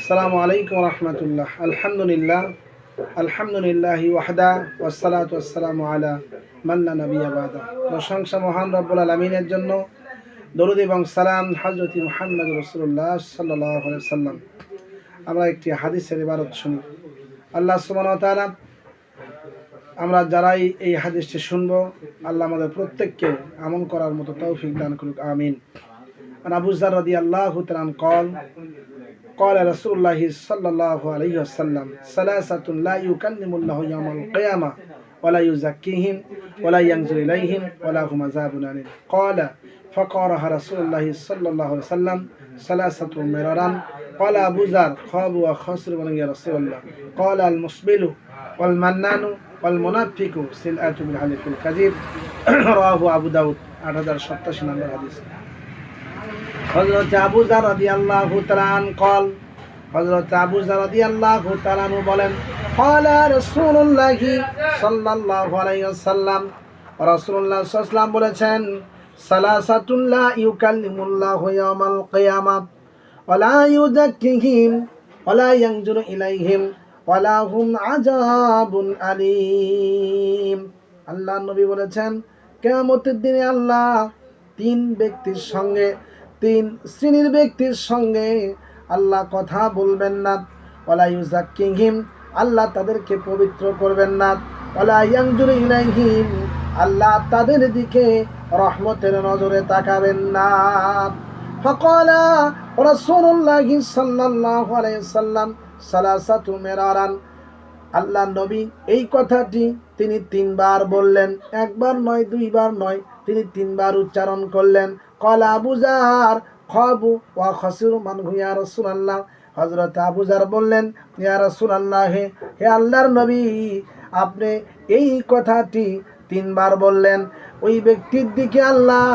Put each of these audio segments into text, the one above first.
আসসালামু আলাইকুম রহমতুল্লাহ। আলহামদুলিল্লাহ আলহামদুলিল্লাহি ওয়াহদা ওয়াসসালাতু ওয়াসসালামু আলা মান লা নাবিয়্যা বাদা। প্রশংসা মহান রব্বুল আলামিনের জন্য, দরুদ এবং সালাম হযরত মুহাম্মদ রাসূলুল্লাহ সাল্লাল্লাহু আলাইহি ওয়াসাল্লাম। আমরা একটি হাদিসের ইবারত শুনি। আল্লাহ সুবহানাহু ওয়া তাআলা আমরা যারাই এই হাদিসটি শুনবো, আল্লাহ আমাদের প্রত্যেককে আমল করার মতো তৌফিক দান করুক, আমিন। আবু যার রাদিয়াল্লাহু তাআলা قال قال رسول الله صلى الله عليه وسلم ثلاثة لا يكلم الله يوم القيامة ولا يزكيهم ولا ينظر إليهم ولا هم عذاب أليم. قال فقرأها رسول الله صلى الله عليه وسلم ثلاثة مرارا. قال أبو ذر خابوا وخسروا يا رسول الله. قال المسبل والمنان والمنافق سلعة بالحلف الكذب. رواه أبو داود 8087 নম্বর হাদিস। হযরত আবু যার রাদিয়াল্লাহু তাআলা قال হযরত আবু যার রাদিয়াল্লাহু তাআলা বলেন, ক্বালা রাসূলুল্লাহ সাল্লাল্লাহু আলাইহি ওয়াসাল্লাম, রাসূলুল্লাহ সাল্লাল্লাহু আলাইহি ওয়াসাল্লাম বলেছেন, সালাসাতুল লা ইউকাল্লিমুল্লাহু ইয়াওমাল কিয়ামাহ ওয়া লা ইউযাক্কিহিম ওয়া লা ইয়ানজুরু ইলাইহিম ওয়া লাহুম আযাবুন আলীম। আল্লাহর নবী বলেছেন, কিয়ামতের দিনে আল্লাহ তিন শ্রেণীর ব্যক্তির সঙ্গে আল্লাহ কথা বলবেন না। ওয়ালা ইউযাক্কিহিম, আল্লাহ তাদেরকে পবিত্র করবেন না। ওয়ালা ইয়ানজুরু ইলাইহিম, আল্লাহ তাদের দিকে রহমতের নজরে তাকাবেন না। ফাকালা রাসূলুল্লাহ সাল্লাল্লাহু আলাইহি ওয়াসাল্লাম সালাসাতু মিরারান। আল্লাহ নবী এই কথাটি তিনি তিনবার বললেন, একবার নয়, দুইবার নয়, তিনি তিনবার উচ্চারণ করলেন। ক্বালা আবু যার খাবু ওয়া খাসিরু মান ইয়া রাসূলুল্লাহ। হযরত আবু যার বললেন, ইয়া রাসূলুল্লাহ, হে আল্লাহর নবী, আপনি এই কথাটি তিনবার বললেন, ওই ব্যক্তির দিকে আল্লাহ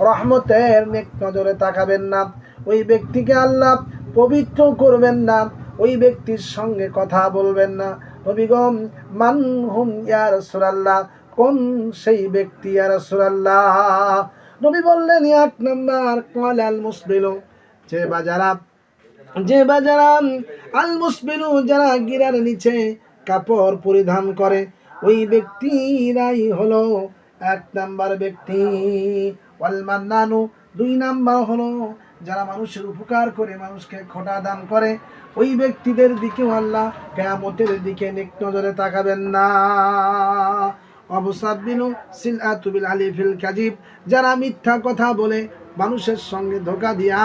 রহমতের নেক নজরে তাকাবেন না, ওই ব্যক্তিকে আল্লাহ পবিত্র করবেন না, ওই ব্যক্তির সঙ্গে কথা বলবেন না। নবীগণ, মান হুম ইয়া রাসূলুল্লাহ, কোন সেই ব্যক্তি ইয়া রাসূলুল্লাহ? নবী বললেন, এক নাম্বার ক্বালাল মুসবিলু, যে বাজারা আল মুসবিলু, যারা গিরার নিচে কাপড় পরিধান করে, ওই ব্যক্তিরাই হলো এক নাম্বার ব্যক্তি। ওয়াল মান্নানু, দুই নাম্বার হলো যারা মানুষের উপকার করে, মানুষকে খোটা দান করে, ওই ব্যক্তিদের দিকেও আল্লাহ কিয়ামতের দিকে নেক নজরে তাকাবেন না। অবসাবিনু সিলআতু বিল আলিফিল কাযিব, যারা মিথ্যা কথা বলে, মানুষের সঙ্গে ধোঁকা দিয়া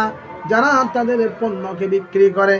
যারা তাদের পণ্যকে বিক্রি করে,